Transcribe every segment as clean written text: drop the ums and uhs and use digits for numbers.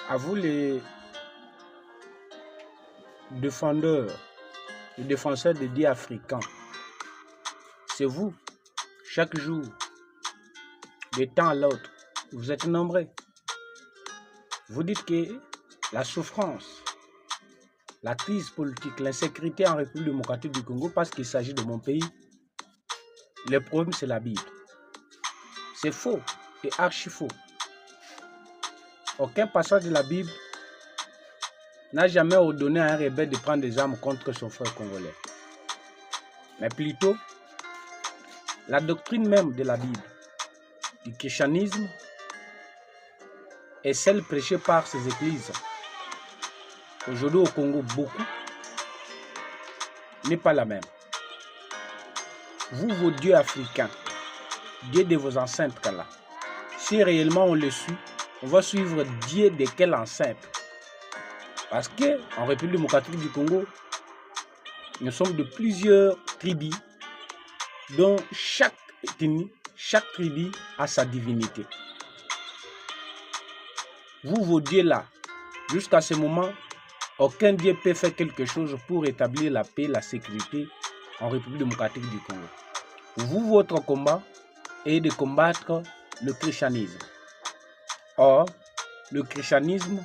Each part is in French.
À vous les défenseurs, les défenseurs des dieux africains, c'est vous, chaque jour, de temps à l'autre, vous êtes nombreux. Vous dites que la souffrance, la crise politique, l'insécurité en République démocratique du Congo, parce qu'il s'agit de mon pays, le problème c'est la Bible. C'est faux et archi faux. Aucun passage de la Bible n'a jamais ordonné à un rebelle de prendre des armes contre son frère congolais. Mais plutôt, la doctrine même de la Bible, du christianisme, est celle prêchée par ces églises. Aujourd'hui au Congo, beaucoup n'est pas la même. Vous, vos dieux africains, dieux de vos ancêtres là, si réellement on le suit, on va suivre Dieu de quel ancêtre? Parce qu'en République démocratique du Congo, nous sommes de plusieurs tribus dont chaque ethnie, chaque tribu a sa divinité. Vous, vos dieux là, jusqu'à ce moment, aucun dieu peut faire quelque chose pour établir la paix, la sécurité en République démocratique du Congo. Vous, votre combat est de combattre le christianisme. Or, le christianisme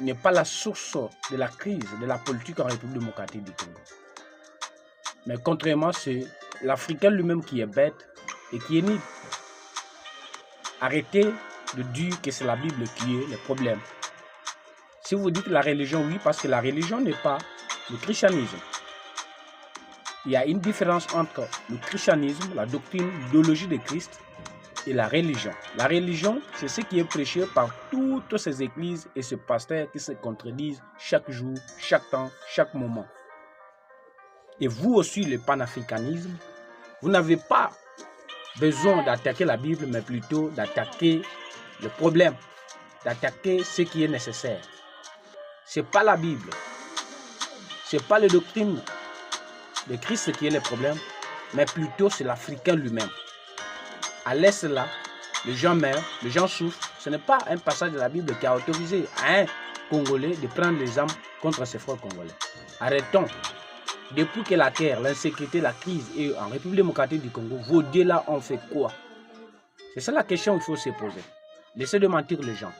n'est pas la source de la crise de la politique en République démocratique du Congo. Mais contrairement, c'est l'Africain lui-même qui est bête et qui est nid. Arrêtez de dire que c'est la Bible qui est le problème. Si vous dites la religion, oui, parce que la religion n'est pas le christianisme. Il y a une différence entre le christianisme, la doctrine, l'idéologie de Christ, et la religion. La religion, c'est ce qui est prêché par toutes ces églises et ces pasteurs qui se contredisent chaque jour, chaque temps, chaque moment. Et vous aussi, le panafricanisme, vous n'avez pas besoin d'attaquer la Bible, mais plutôt d'attaquer le problème, d'attaquer ce qui est nécessaire. Ce n'est pas la Bible, ce n'est pas la doctrine de Christ qui est le problème, mais plutôt c'est l'Africain lui-même. À l'Est là, les gens meurent, les gens souffrent. Ce n'est pas un passage de la Bible qui a autorisé à un Congolais de prendre les armes contre ses frères congolais. Arrêtons. Depuis que la guerre, l'insécurité, la crise est en République démocratique du Congo, vos dieux là ont fait quoi? C'est ça la question qu'il faut se poser. Laissez de mentir les gens.